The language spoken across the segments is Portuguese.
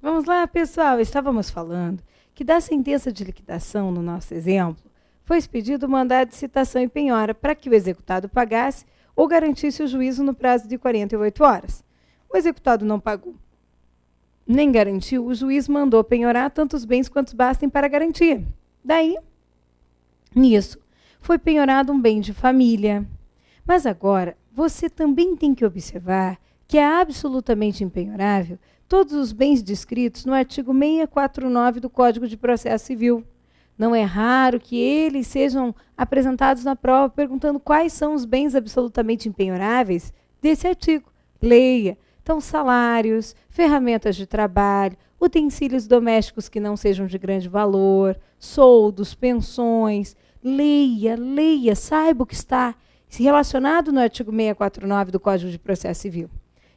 Vamos lá, pessoal. Estávamos falando que da sentença de liquidação, no nosso exemplo, foi expedido o mandado de citação e penhora para que o executado pagasse ou garantisse o juízo no prazo de 48 horas. O executado não pagou nem garantiu, o juiz mandou penhorar tantos bens quantos bastem para garantia. Daí, nisso, foi penhorado um bem de família. Mas agora, você também tem que observar que é absolutamente impenhorável todos os bens descritos no artigo 649 do Código de Processo Civil. Não é raro que eles sejam apresentados na prova perguntando quais são os bens absolutamente impenhoráveis desse artigo. Leia. Então, salários, ferramentas de trabalho, utensílios domésticos que não sejam de grande valor, soldos, pensões. Leia, saiba o que está relacionado no artigo 649 do Código de Processo Civil.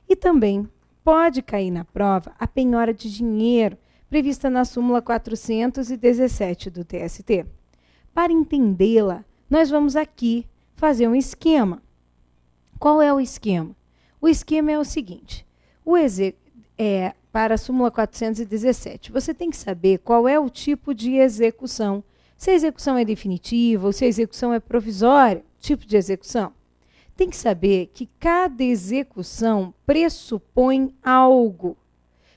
E também pode cair na prova a penhora de dinheiro, prevista na súmula 417 do TST. Para entendê-la, nós vamos aqui fazer um esquema. Qual é o esquema? O esquema é o seguinte, para a súmula 417, você tem que saber qual é o tipo de execução. Se a execução é definitiva ou se a execução é provisória, tipo de execução. Tem que saber que cada execução pressupõe algo.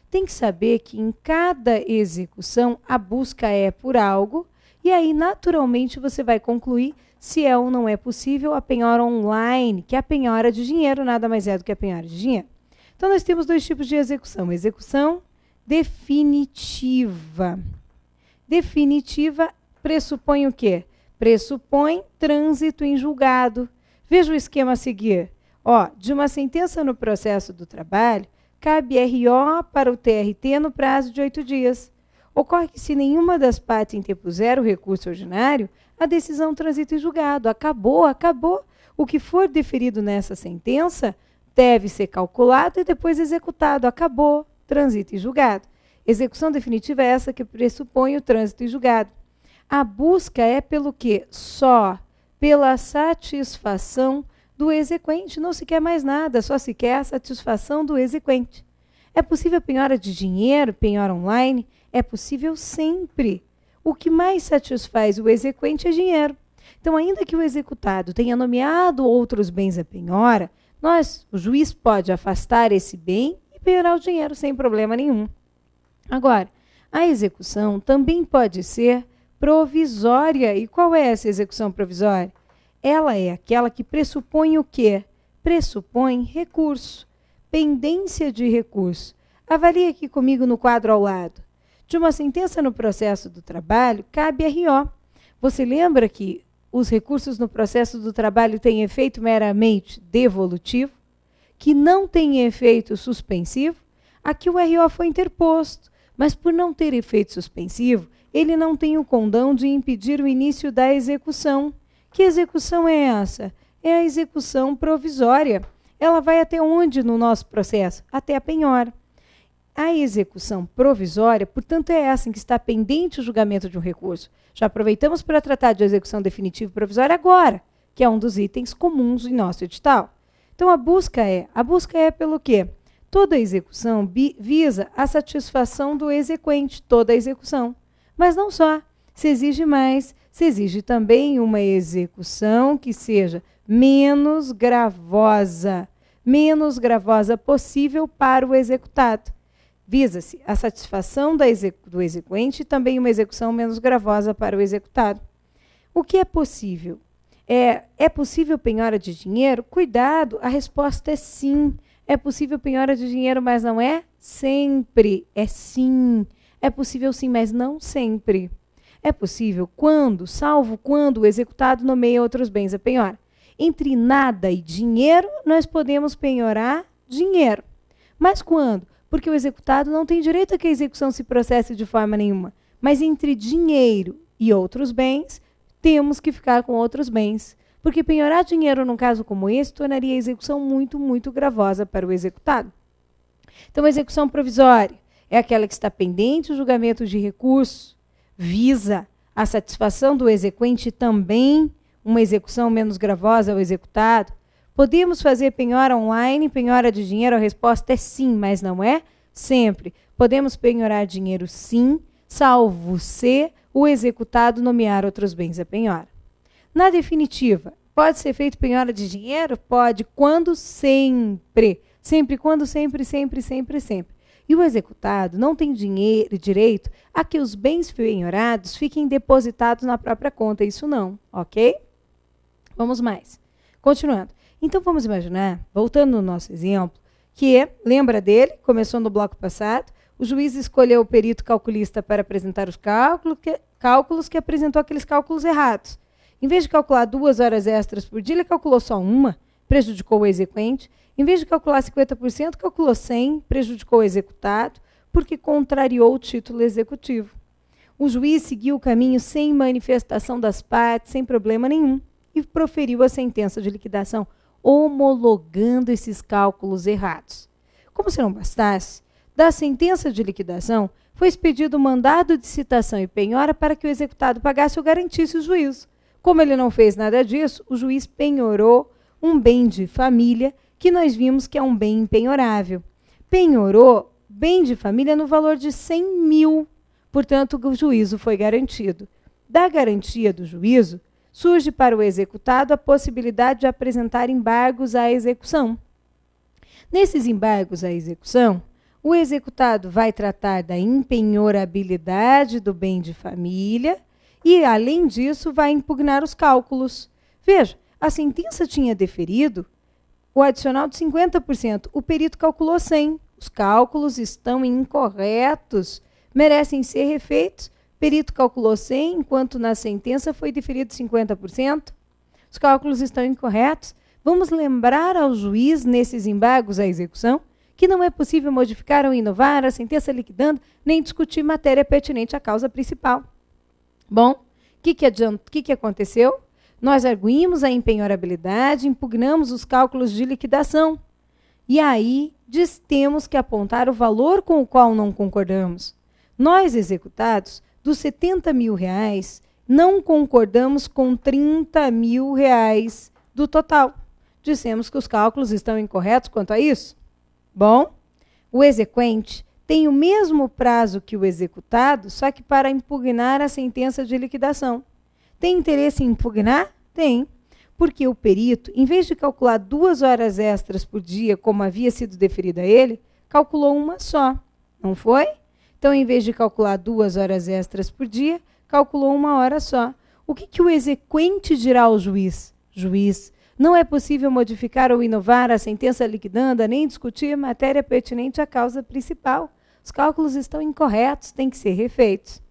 Tem que saber que em cada execução a busca é por algo, e aí naturalmente você vai concluir se é ou não é possível a penhora online, que é a penhora de dinheiro, nada mais é do que a penhora de dinheiro. Então, nós temos dois tipos de execução. Execução definitiva. Definitiva pressupõe o quê? Pressupõe trânsito em julgado. Veja o esquema a seguir. De uma sentença no processo do trabalho, cabe RO para o TRT no prazo de 8 dias. Ocorre que, se nenhuma das partes interpuser o recurso ordinário, a decisão transita em julgado. Acabou. O que for deferido nessa sentença deve ser calculado e depois executado. Acabou, transita em julgado. Execução definitiva é essa que pressupõe o trânsito em julgado. A busca é pelo quê? Só pela satisfação do exequente. Não se quer mais nada, só se quer a satisfação do exequente. É possível a penhora de dinheiro, penhora online? É possível sempre. O que mais satisfaz o exequente é dinheiro. Então, ainda que o executado tenha nomeado outros bens a penhora, o juiz pode afastar esse bem e penhorar o dinheiro sem problema nenhum. Agora, a execução também pode ser provisória. E qual é essa execução provisória? Ela é aquela que pressupõe o quê? Pressupõe recurso, pendência de recurso. Avalie aqui comigo no quadro ao lado. De uma sentença no processo do trabalho, cabe RO. Você lembra que os recursos no processo do trabalho têm efeito meramente devolutivo, que não tem efeito suspensivo? Aqui o RO foi interposto, mas por não ter efeito suspensivo, ele não tem o condão de impedir o início da execução. Que execução é essa? É a execução provisória. Ela vai até onde no nosso processo? Até a penhora. A execução provisória, portanto, é essa em que está pendente o julgamento de um recurso. Já aproveitamos para tratar de execução definitiva e provisória agora, que é um dos itens comuns em nosso edital. Então, a busca é pelo quê? Toda execução visa a satisfação do exequente, toda a execução. Mas não só, se exige mais, se exige também uma execução que seja menos gravosa possível para o executado. Visa-se a satisfação do exequente e também uma execução menos gravosa para o executado. O que é possível? É possível penhora de dinheiro? Cuidado, a resposta é sim. É possível penhora de dinheiro, mas não é sempre. É sim. É possível sim, mas não sempre. É possível salvo quando o executado nomeia outros bens a penhora. Entre nada e dinheiro, nós podemos penhorar dinheiro. Mas quando? Porque o executado não tem direito a que a execução se processe de forma nenhuma. Mas entre dinheiro e outros bens, temos que ficar com outros bens. Porque penhorar dinheiro num caso como esse tornaria a execução muito, muito gravosa para o executado. Então, a execução provisória é aquela que está pendente o julgamento de recurso, visa a satisfação do exequente também, uma execução menos gravosa ao executado. Podemos fazer penhora online, penhora de dinheiro? A resposta é sim, mas não é Sempre. Podemos penhorar dinheiro, sim, salvo se o executado nomear outros bens a penhora. Na definitiva, pode ser feito penhora de dinheiro? Pode, quando sempre. Sempre, quando sempre, sempre, sempre, sempre. E o executado não tem direito a que os bens penhorados fiquem depositados na própria conta. Isso não, ok? Vamos mais. Continuando. Então, vamos imaginar, voltando no nosso exemplo, que, lembra dele, começou no bloco passado, o juiz escolheu o perito calculista para apresentar os cálculos que apresentou aqueles cálculos errados. Em vez de calcular 2 horas extras por dia, ele calculou só uma, prejudicou o exequente. Em vez de calcular 50%, calculou 100%, prejudicou o executado, porque contrariou o título executivo. O juiz seguiu o caminho sem manifestação das partes, sem problema nenhum, e proferiu a sentença de liquidação, homologando esses cálculos errados. Como se não bastasse, da sentença de liquidação foi expedido o mandado de citação e penhora para que o executado pagasse ou garantisse o juízo. Como ele não fez nada disso, o juiz penhorou um bem de família, que nós vimos que é um bem impenhorável. Penhorou bem de família no valor de 100 mil, portanto, o juízo foi garantido. Da garantia do juízo, surge para o executado a possibilidade de apresentar embargos à execução. Nesses embargos à execução, o executado vai tratar da impenhorabilidade do bem de família e, além disso, vai impugnar os cálculos. Veja, a sentença tinha deferido o adicional de 50%. O perito calculou 100%. Os cálculos estão incorretos, merecem ser refeitos. O perito calculou 100%, enquanto na sentença foi deferido 50%. Os cálculos estão incorretos. Vamos lembrar ao juiz, nesses embargos à execução, que não é possível modificar ou inovar a sentença liquidando, nem discutir matéria pertinente à causa principal. Bom, o que aconteceu? Nós arguímos a impenhorabilidade, impugnamos os cálculos de liquidação. E aí, temos que apontar o valor com o qual não concordamos. Nós, executados, dos 70 mil reais, não concordamos com 30 mil reais do total. Dissemos que os cálculos estão incorretos quanto a isso? Bom, o exequente tem o mesmo prazo que o executado, só que para impugnar a sentença de liquidação. Tem interesse em impugnar? Tem, porque o perito, em vez de calcular 2 horas extras por dia, como havia sido deferido a ele, calculou uma só, não foi? Então, em vez de calcular 2 horas extras por dia, calculou 1 hora só. O que o exequente dirá ao juiz? Juiz, não é possível modificar ou inovar a sentença liquidanda, nem discutir matéria pertinente à causa principal. Os cálculos estão incorretos, têm que ser refeitos.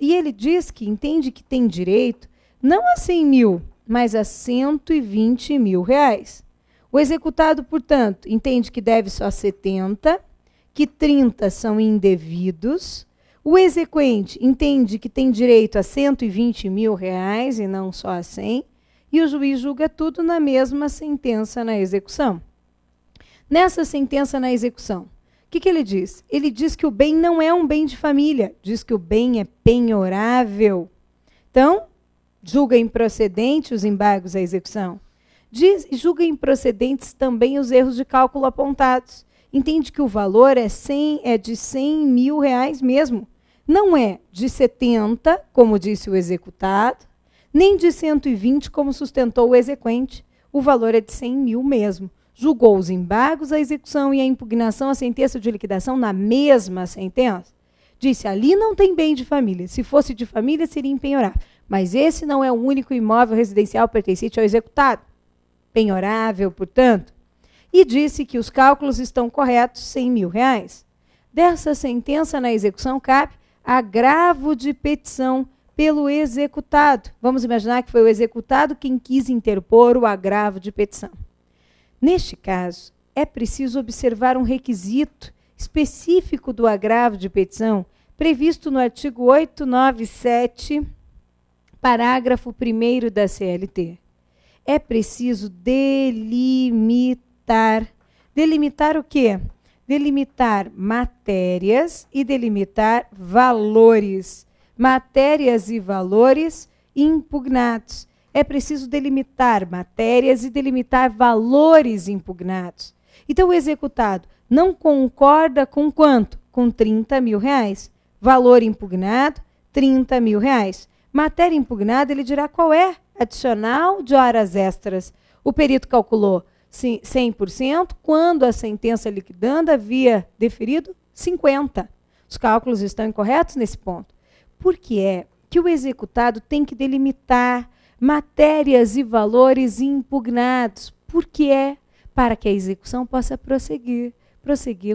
E ele diz que entende que tem direito, não a 100 mil, mas a 120 mil reais. O executado, portanto, entende que deve só 70, que 30 são indevidos. O exequente entende que tem direito a 120 mil reais e não só a 100. E o juiz julga tudo na mesma sentença na execução. Nessa sentença na execução, o que ele diz? Ele diz que o bem não é um bem de família, diz que o bem é penhorável. Então, julga improcedente os embargos à execução. Julga improcedentes também os erros de cálculo apontados. Entende que o valor é de 100 mil reais mesmo. Não é de 70, como disse o executado, nem de 120, como sustentou o exequente. O valor é de 100 mil mesmo. Julgou os embargos à execução e a impugnação à sentença de liquidação na mesma sentença. Disse, ali não tem bem de família. Se fosse de família, seria impenhorável. Mas esse não é o único imóvel residencial pertencente ao executado. Penhorável, portanto. E disse que os cálculos estão corretos, 100 mil reais. Dessa sentença na execução cabe agravo de petição pelo executado. Vamos imaginar que foi o executado quem quis interpor o agravo de petição. Neste caso, é preciso observar um requisito específico do agravo de petição, previsto no artigo 897, parágrafo 1º da CLT. É preciso delimitar. Delimitar o quê? Delimitar matérias e delimitar valores. Matérias e valores impugnados. É preciso delimitar matérias e delimitar valores impugnados. Então, o executado não concorda com quanto? Com 30 mil reais. Valor impugnado, 30 mil reais. Matéria impugnada, ele dirá qual é? Adicional de horas extras. O perito calculou 100%, quando a sentença liquidanda havia deferido 50%. Os cálculos estão incorretos nesse ponto. Por que é que o executado tem que delimitar matérias e valores impugnados? Por que é? Para que a execução possa prosseguir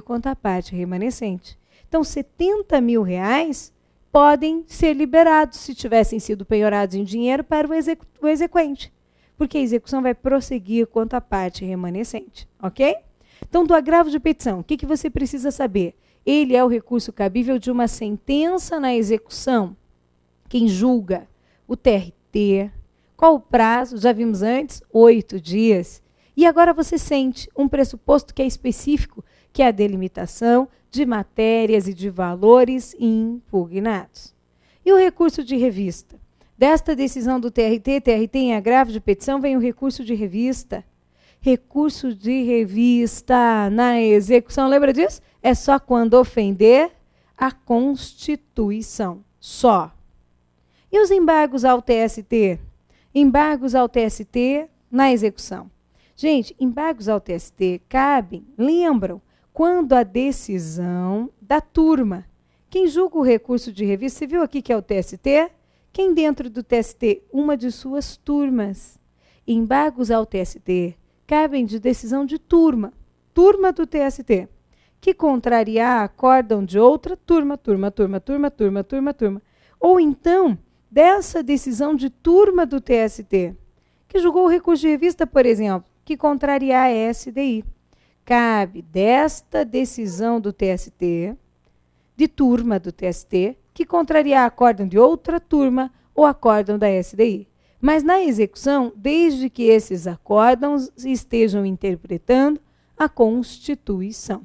quanto à parte remanescente. Então, 70 mil reais podem ser liberados se tivessem sido penhorados em dinheiro para o exequente, porque a execução vai prosseguir quanto à parte remanescente, ok? Então, do agravo de petição, o que você precisa saber? Ele é o recurso cabível de uma sentença na execução. Quem julga? O TRT. Qual o prazo? Já vimos antes, 8 dias. E agora você sente um pressuposto que é específico, que é a delimitação de matérias e de valores impugnados. E o recurso de revista? Desta decisão do TRT em agravo de petição, vem o recurso de revista. Recurso de revista na execução, lembra disso? É só quando ofender a Constituição. Só. E os embargos ao TST? Embargos ao TST na execução. Gente, embargos ao TST cabem, lembram, quando a decisão da turma. Quem julga o recurso de revista, você viu aqui que é o TST? Quem dentro do TST? Uma de suas turmas. Embargos ao TST cabem de decisão de turma do TST, que contrariar acórdão de outra turma. Ou então, dessa decisão de turma do TST, que julgou o recurso de revista, por exemplo, que contrariar a SDI. Cabe desta decisão do TST, de turma do TST, que contrariar acórdão de outra turma ou acórdão da SDI. Mas na execução, desde que esses acórdãos estejam interpretando a Constituição.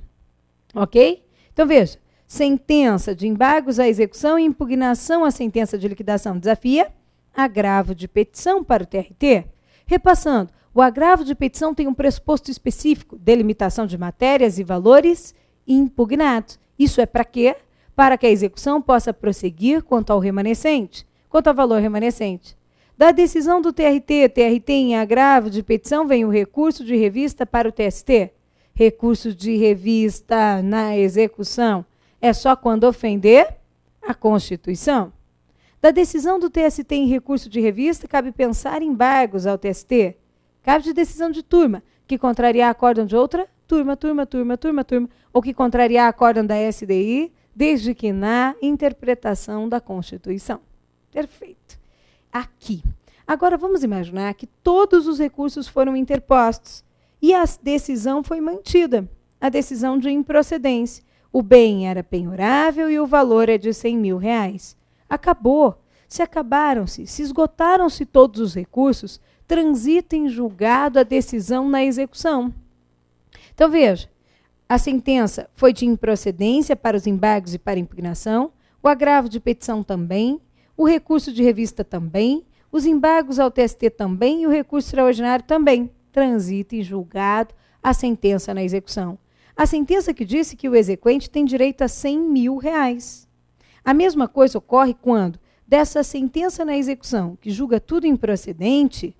Ok? Então, veja, sentença de embargos à execução e impugnação à sentença de liquidação desafia agravo de petição para o TRT. Repassando, o agravo de petição tem um pressuposto específico, delimitação de matérias e valores impugnados. Isso é para quê? Para que a execução possa prosseguir quanto ao remanescente, quanto ao valor remanescente. Da decisão do TRT em agravo de petição, vem o recurso de revista para o TST. Recurso de revista na execução é só quando ofender a Constituição. Da decisão do TST em recurso de revista, cabe pensar em embargos ao TST. Cabe de decisão de turma, que contrariar acórdão de outra turma, ou que contrariar acórdão da SDI, desde que na interpretação da Constituição. Perfeito. Aqui. Agora, vamos imaginar que todos os recursos foram interpostos e a decisão foi mantida, a decisão de improcedência. O bem era penhorável e o valor é de 100 mil reais. Acabou. Se esgotaram-se todos os recursos, transita em julgado a decisão na execução. Então, veja, a sentença foi de improcedência para os embargos e para impugnação, o agravo de petição também, o recurso de revista também, os embargos ao TST também e o recurso extraordinário também. Transita em julgado a sentença na execução. A sentença que disse que o exequente tem direito a 100 mil reais. A mesma coisa ocorre quando, dessa sentença na execução, que julga tudo improcedente,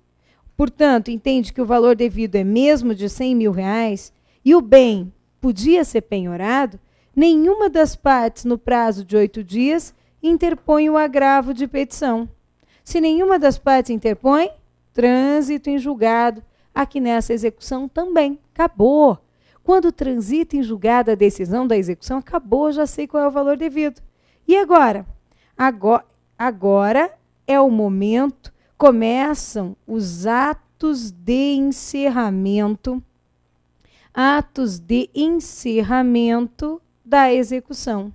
portanto, entende que o valor devido é mesmo de 100 mil reais e o bem podia ser penhorado, nenhuma das partes, no prazo de 8 dias, interpõe o agravo de petição. Se nenhuma das partes interpõe, trânsito em julgado. Aqui nessa execução também. Acabou. Quando transita em julgado a decisão da execução, acabou, já sei qual é o valor devido. E agora? Agora é o momento, começam os atos de encerramento da execução.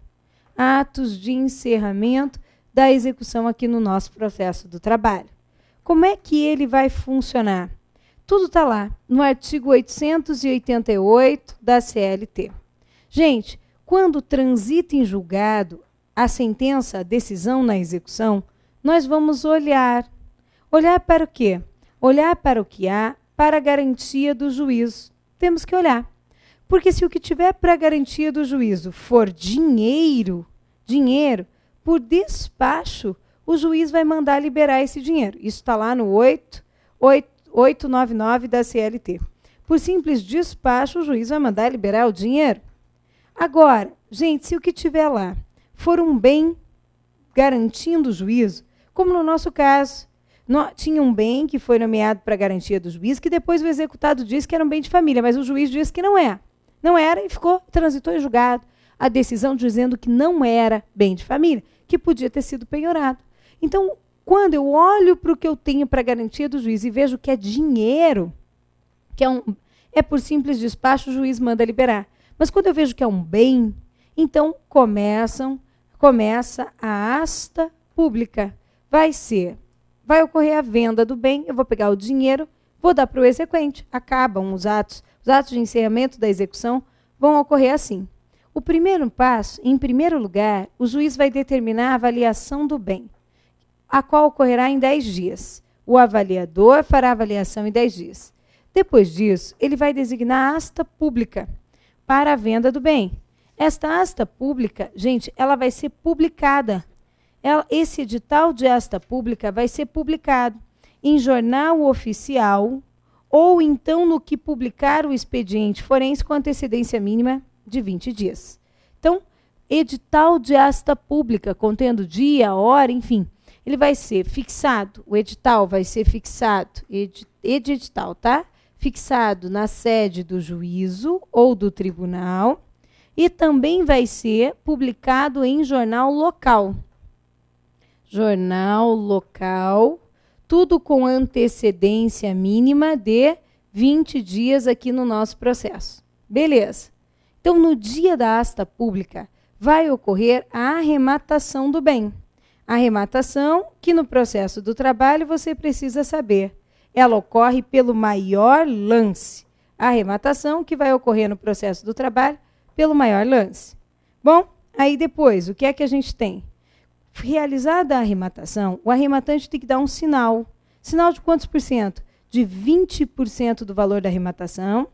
Atos de encerramento da execução aqui no nosso processo do trabalho. Como é que ele vai funcionar? Tudo está lá, no artigo 888 da CLT. Gente, quando transita em julgado a sentença, a decisão na execução, nós vamos olhar. Olhar para o quê? Olhar para o que há, para a garantia do juízo. Temos que olhar. Porque se o que tiver para garantia do juízo for dinheiro, por despacho, o juiz vai mandar liberar esse dinheiro. Isso está lá no 899 da CLT. Por simples despacho, o juiz vai mandar liberar o dinheiro. Agora, gente, se o que tiver lá for um bem garantindo o juízo, como no nosso caso, tinha um bem que foi nomeado para garantia do juiz, que depois o executado disse que era um bem de família, mas o juiz disse que não é. Não era e transitou em julgado a decisão dizendo que não era bem de família, que podia ter sido penhorado. Então, quando eu olho para o que eu tenho para garantia do juiz e vejo que é dinheiro, que é por simples despacho, o juiz manda liberar. Mas quando eu vejo que é um bem, então começa a asta pública. Vai ocorrer a venda do bem, eu vou pegar o dinheiro, vou dar para o exequente. Acabam os atos de encerramento da execução vão ocorrer assim. O primeiro passo, em primeiro lugar, o juiz vai determinar a avaliação do bem, a qual ocorrerá em 10 dias. O avaliador fará a avaliação em 10 dias. Depois disso, ele vai designar a asta pública para a venda do bem. Esta asta pública, gente, ela vai ser publicada. Esse edital de asta pública vai ser publicado em jornal oficial ou então no que publicar o expediente forense com antecedência mínima de 20 dias. Então, edital de asta pública, contendo dia, hora, enfim, ele vai ser fixado, o edital vai ser fixado, edital, tá? Fixado na sede do juízo ou do tribunal e também vai ser publicado em jornal local. Jornal local, tudo com antecedência mínima de 20 dias aqui no nosso processo. Beleza. Então, no dia da asta pública, vai ocorrer a arrematação do bem. A arrematação, que no processo do trabalho você precisa saber, ela ocorre pelo maior lance. A arrematação que vai ocorrer no processo do trabalho pelo maior lance. Bom, aí depois, o que é que a gente tem? Realizada a arrematação, o arrematante tem que dar um sinal. Sinal de quantos por cento? De 20% do valor da arrematação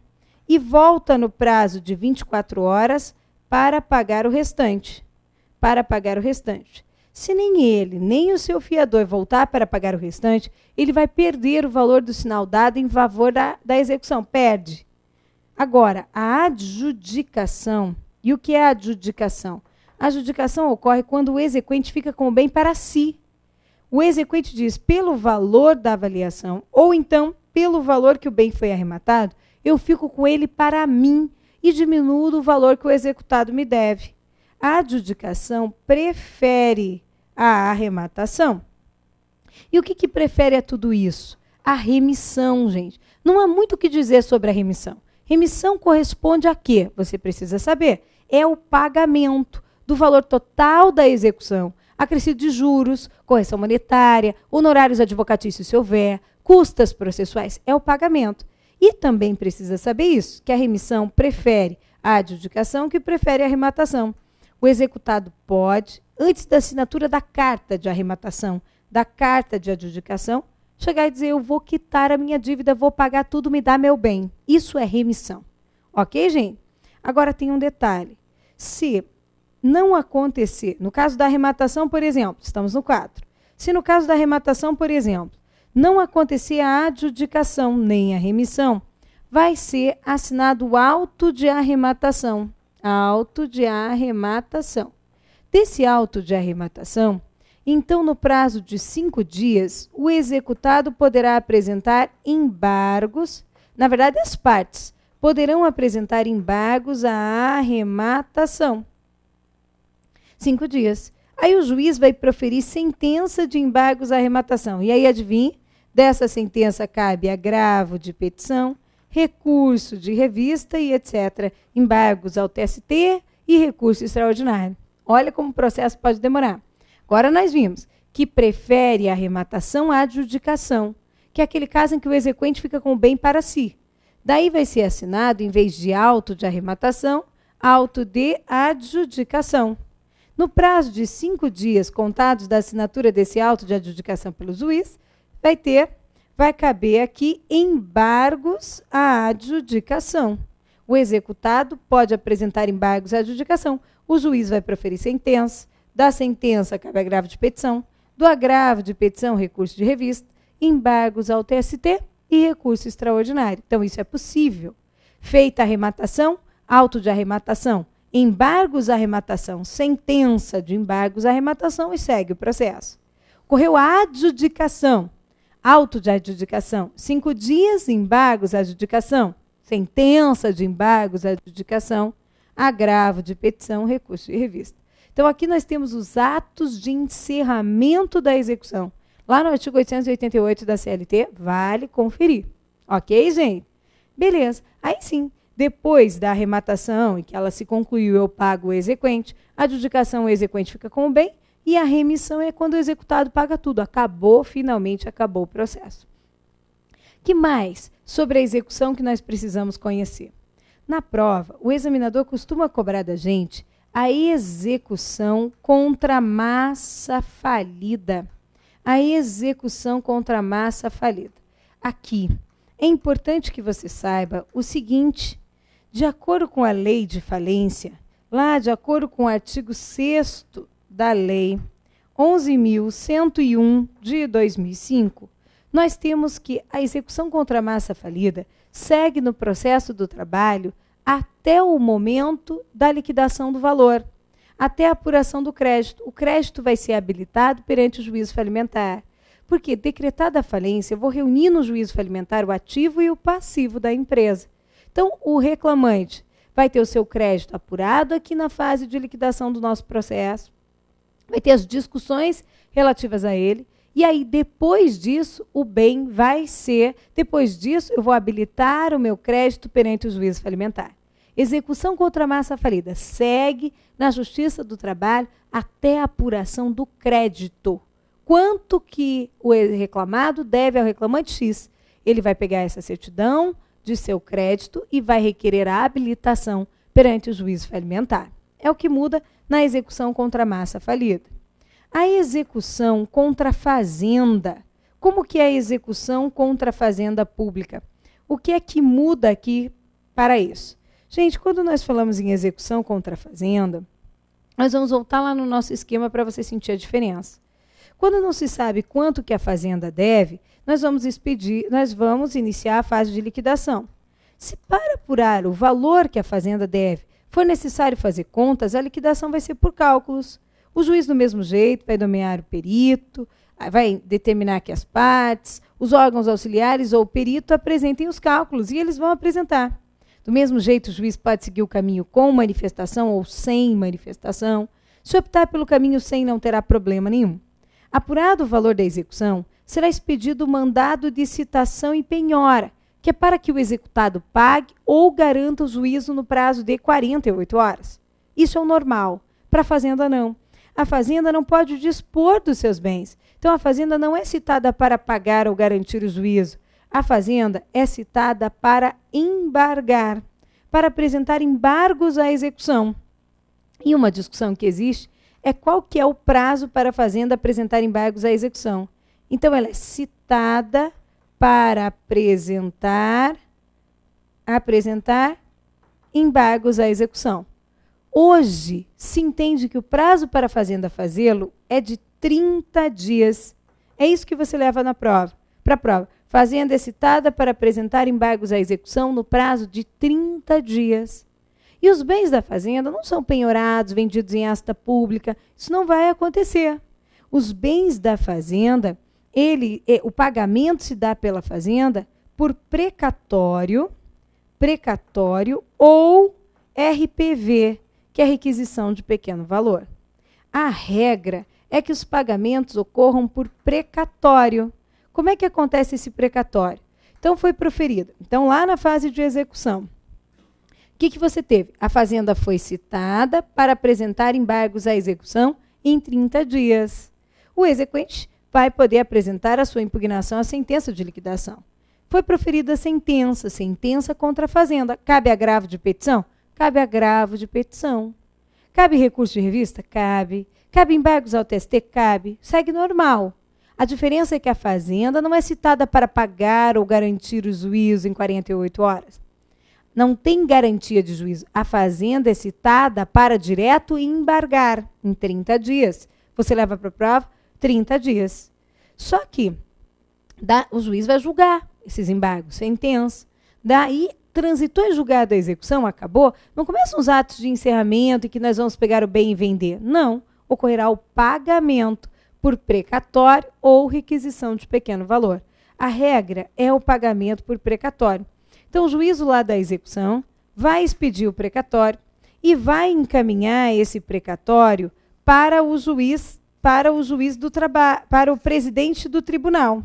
e volta no prazo de 24 horas para pagar o restante. Se nem ele, nem o seu fiador voltar para pagar o restante, ele vai perder o valor do sinal dado em favor da execução. Perde. Agora, a adjudicação. E o que é a adjudicação? A adjudicação ocorre quando o exequente fica com o bem para si. O exequente diz, pelo valor da avaliação, ou então, pelo valor que o bem foi arrematado, eu fico com ele para mim e diminuo o valor que o executado me deve. A adjudicação prefere a arrematação. E o que prefere a tudo isso? A remissão, gente. Não há muito o que dizer sobre a remissão. Remissão corresponde a quê? Você precisa saber. É o pagamento do valor total da execução, acrescido de juros, correção monetária, honorários advocatícios se houver, custas processuais. É o pagamento. E também precisa saber isso, que a remissão prefere a adjudicação que prefere a arrematação. O executado pode, antes da assinatura da carta de arrematação, da carta de adjudicação, chegar e dizer, eu vou quitar a minha dívida, vou pagar tudo, me dá meu bem. Isso é remissão. Ok, gente? Agora tem um detalhe. Se não acontecer, no caso da arrematação, por exemplo, estamos no 4. Se no caso da arrematação, por exemplo, não acontecer a adjudicação nem a remissão, vai ser assinado o auto de arrematação. Auto de arrematação. Desse auto de arrematação, então, no prazo de 5 dias, o executado poderá apresentar embargos, na verdade, as partes poderão apresentar embargos à arrematação. 5 dias. Aí o juiz vai proferir sentença de embargos à arrematação. E aí, adivinhe, dessa sentença cabe agravo de petição, recurso de revista e etc. Embargos ao TST e recurso extraordinário. Olha como o processo pode demorar. Agora nós vimos que prefere a arrematação à adjudicação, que é aquele caso em que o exequente fica com o bem para si. Daí vai ser assinado, em vez de auto de arrematação, auto de adjudicação. No prazo de 5 dias contados da assinatura desse auto de adjudicação pelo juiz, vai caber aqui embargos à adjudicação. O executado pode apresentar embargos à adjudicação. O juiz vai proferir sentença. Da sentença, cabe agravo de petição. Do agravo de petição, recurso de revista. Embargos ao TST e recurso extraordinário. Então, isso é possível. Feita a arrematação, auto de arrematação. Embargos à arrematação, sentença de embargos à arrematação e segue o processo. Ocorreu a adjudicação. Auto de adjudicação, 5 dias, embargos à adjudicação, sentença de embargos à adjudicação, agravo de petição, recurso de revista. Então, aqui nós temos os atos de encerramento da execução. Lá no artigo 888 da CLT, vale conferir. Ok, gente? Beleza. Aí sim, depois da arrematação e que ela se concluiu, eu pago o exequente, a adjudicação, o exequente fica com o bem, e a remissão é quando o executado paga tudo. Acabou, finalmente acabou o processo. Que mais sobre a execução que nós precisamos conhecer? Na prova, o examinador costuma cobrar da gente a execução contra a massa falida. A execução contra a massa falida. Aqui, é importante que você saiba o seguinte: de acordo com a lei de falência, lá de acordo com o artigo 6º da Lei 11.101 de 2005, nós temos que a execução contra a massa falida segue no processo do trabalho até o momento da liquidação do valor, até a apuração do crédito. O crédito vai ser habilitado perante o juízo falimentar. Porque, decretada a falência, eu vou reunir no juízo falimentar o ativo e o passivo da empresa. Então, o reclamante vai ter o seu crédito apurado aqui na fase de liquidação do nosso processo, vai ter as discussões relativas a ele, e aí, depois disso, o bem vai ser, depois disso, eu vou habilitar o meu crédito perante o juízo falimentar. Execução contra a massa falida segue na Justiça do Trabalho até a apuração do crédito. Quanto que o reclamado deve ao reclamante X? Ele vai pegar essa certidão de seu crédito e vai requerer a habilitação perante o juízo falimentar. É o que muda na execução contra a massa falida. A execução contra a fazenda. Como que é a execução contra a fazenda pública? O que é que muda aqui para isso? Gente, quando nós falamos em execução contra a fazenda, nós vamos voltar lá no nosso esquema para você sentir a diferença. Quando não se sabe quanto que a fazenda deve, nós vamos iniciar a fase de liquidação. Se para apurar o valor que a fazenda deve for necessário fazer contas, a liquidação vai ser por cálculos. O juiz, do mesmo jeito, vai nomear o perito, vai determinar que as partes, os órgãos auxiliares ou o perito apresentem os cálculos e eles vão apresentar. Do mesmo jeito, o juiz pode seguir o caminho com manifestação ou sem manifestação. Se optar pelo caminho sem, não terá problema nenhum. Apurado o valor da execução, será expedido o mandado de citação e penhora, que é para que o executado pague ou garanta o juízo no prazo de 48 horas. Isso é o normal. Para a fazenda, não. A fazenda não pode dispor dos seus bens. Então, a fazenda não é citada para pagar ou garantir o juízo. A fazenda é citada para embargar, para apresentar embargos à execução. E uma discussão que existe é qual que é o prazo para a fazenda apresentar embargos à execução. Então, ela é citada para apresentar embargos à execução. Hoje, se entende que o prazo para a fazenda fazê-lo é de 30 dias. É isso que você leva na prova. Para a prova, fazenda é citada para apresentar embargos à execução no prazo de 30 dias. E os bens da fazenda não são penhorados, vendidos em asta pública. Isso não vai acontecer. Os bens da fazenda, o pagamento se dá pela fazenda por precatório ou RPV, que é requisição de pequeno valor. A regra é que os pagamentos ocorram por precatório. Como é que acontece esse precatório? Então, foi proferido. Então, lá na fase de execução, o que você teve? A fazenda foi citada para apresentar embargos à execução em 30 dias. O exequente vai poder apresentar a sua impugnação à sentença de liquidação. Foi proferida a sentença contra a fazenda. Cabe agravo de petição? Cabe agravo de petição. Cabe recurso de revista? Cabe. Cabe embargos ao TST? Cabe. Segue normal. A diferença é que a fazenda não é citada para pagar ou garantir o juízo em 48 horas. não tem garantia de juízo. A fazenda é citada para direto embargar em 30 dias. Você leva para a prova 30 dias. Só que o juiz vai julgar esses embargos, sentença. Daí, transitou em julgado a execução, acabou, não começam os atos de encerramento e que nós vamos pegar o bem e vender. Não. Ocorrerá o pagamento por precatório ou requisição de pequeno valor. A regra é o pagamento por precatório. Então, o juízo lá da execução vai expedir o precatório e vai encaminhar esse precatório para o juiz do trabalho, para o presidente do tribunal.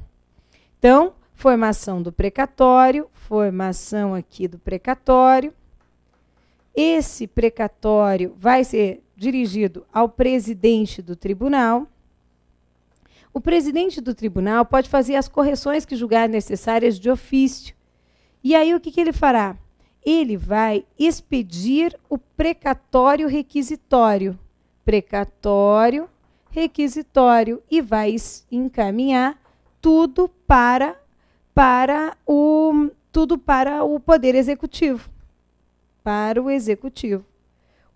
Então, formação do precatório, formação aqui do precatório. Esse precatório vai ser dirigido ao presidente do tribunal. O presidente do tribunal pode fazer as correções que julgar necessárias de ofício. E aí o que ele fará? Ele vai expedir o precatório requisitório. Precatório requisitório e vai encaminhar tudo para o Poder Executivo. Para o Executivo.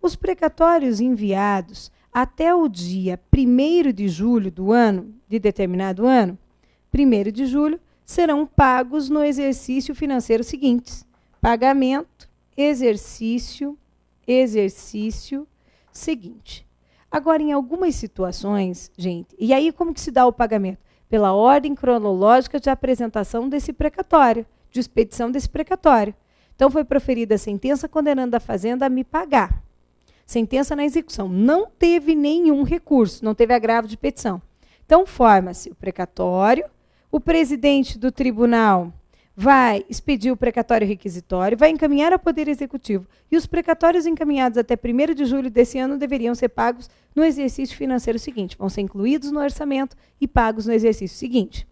Os precatórios enviados até o dia 1º de julho do ano, de determinado ano, 1º de julho, serão pagos no exercício financeiro seguintes. Pagamento, exercício seguinte. Agora, em algumas situações, gente, e aí como que se dá o pagamento? Pela ordem cronológica de apresentação desse precatório, de expedição desse precatório. Então, foi proferida a sentença condenando a fazenda a me pagar. Sentença na execução. Não teve nenhum recurso, não teve agravo de petição. Então, forma-se o precatório, o presidente do tribunal vai expedir o precatório requisitório, vai encaminhar ao Poder Executivo. E os precatórios encaminhados até 1º de julho desse ano deveriam ser pagos no exercício financeiro seguinte. Vão ser incluídos no orçamento e pagos no exercício seguinte.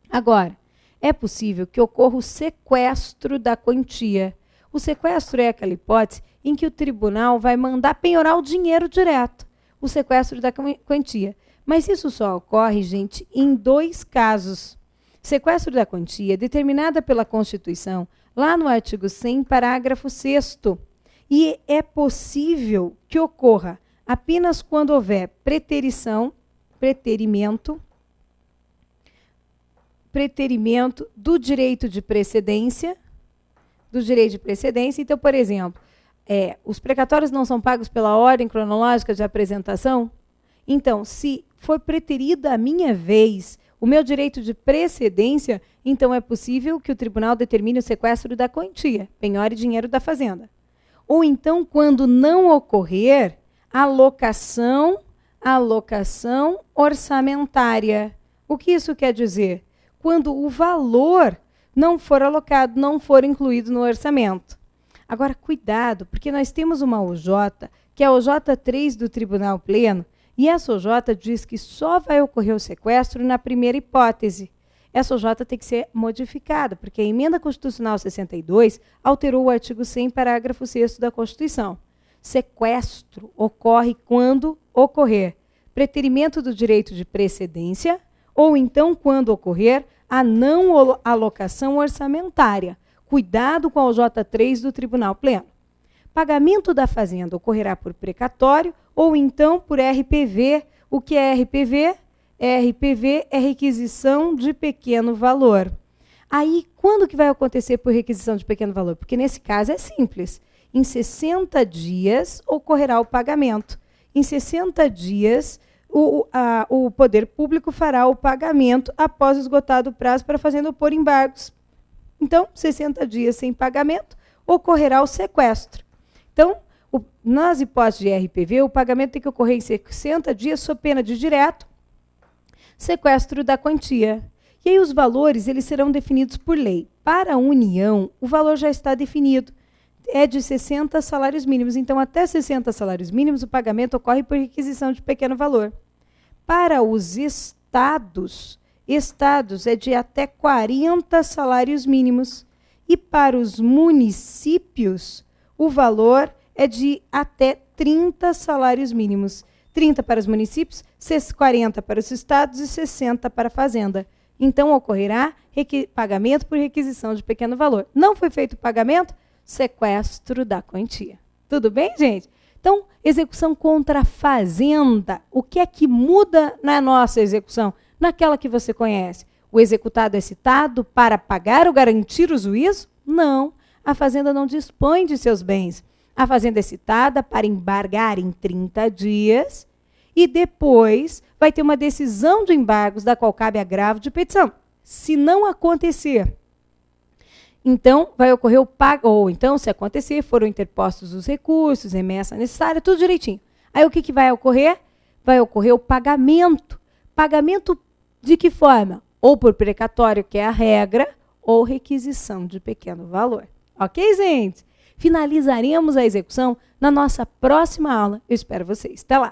Agora, é possível que ocorra o sequestro da quantia. O sequestro é aquela hipótese em que o tribunal vai mandar penhorar o dinheiro direto. O sequestro da quantia. Mas isso só ocorre, gente, em 2 casos. Sequestro da quantia, determinada pela Constituição, lá no artigo 100, parágrafo 6º. E é possível que ocorra apenas quando houver preterimento do direito de precedência. Então, por exemplo, os precatórios não são pagos pela ordem cronológica de apresentação. Então, se for preterida a minha vez, o meu direito de precedência, então é possível que o tribunal determine o sequestro da quantia, penhore dinheiro da fazenda. Ou então, quando não ocorrer, alocação orçamentária. O que isso quer dizer? Quando o valor não for alocado, não for incluído no orçamento. Agora, cuidado, porque nós temos uma OJ, que é a OJ3 do Tribunal Pleno, e essa OJ diz que só vai ocorrer o sequestro na primeira hipótese. Essa OJ tem que ser modificada, porque a Emenda Constitucional 62 alterou o artigo 100, parágrafo 6º da Constituição. Sequestro ocorre quando ocorrer preterimento do direito de precedência ou então quando ocorrer a não alocação orçamentária. Cuidado com a OJ3 do Tribunal Pleno. Pagamento da fazenda ocorrerá por precatório ou então por RPV. O que é RPV? RPV é requisição de pequeno valor. Aí, quando que vai acontecer por requisição de pequeno valor? Porque nesse caso é simples. Em 60 dias ocorrerá o pagamento. Em 60 dias, o poder público fará o pagamento após esgotado o prazo para a fazenda opor embargos. Então, 60 dias sem pagamento, ocorrerá o sequestro. Então, nas hipóteses de RPV, o pagamento tem que ocorrer em 60 dias, sob pena de direto sequestro da quantia. E aí os valores eles serão definidos por lei. Para a União, o valor já está definido. É de 60 salários mínimos. Então, até 60 salários mínimos, o pagamento ocorre por requisição de pequeno valor. Para os estados é de até 40 salários mínimos. E para os municípios, o valor é de até 30 salários mínimos. 30 para os municípios, 40 para os estados e 60 para a fazenda. Então, ocorrerá pagamento por requisição de pequeno valor. Não foi feito o pagamento, sequestro da quantia. Tudo bem, gente? Então, execução contra a fazenda. O que é que muda na nossa execução? Naquela que você conhece. O executado é citado para pagar ou garantir o juízo? Não. A fazenda não dispõe de seus bens. A fazenda é citada para embargar em 30 dias e depois vai ter uma decisão de embargos da qual cabe agravo de petição. Se não acontecer, então vai ocorrer o pago, ou então, se acontecer, foram interpostos os recursos, remessa necessária, tudo direitinho. Aí o que vai ocorrer? Vai ocorrer o pagamento. Pagamento de que forma? Ou por precatório, que é a regra, ou requisição de pequeno valor. Ok, gente? Finalizaremos a execução na nossa próxima aula. Eu espero vocês. Até lá!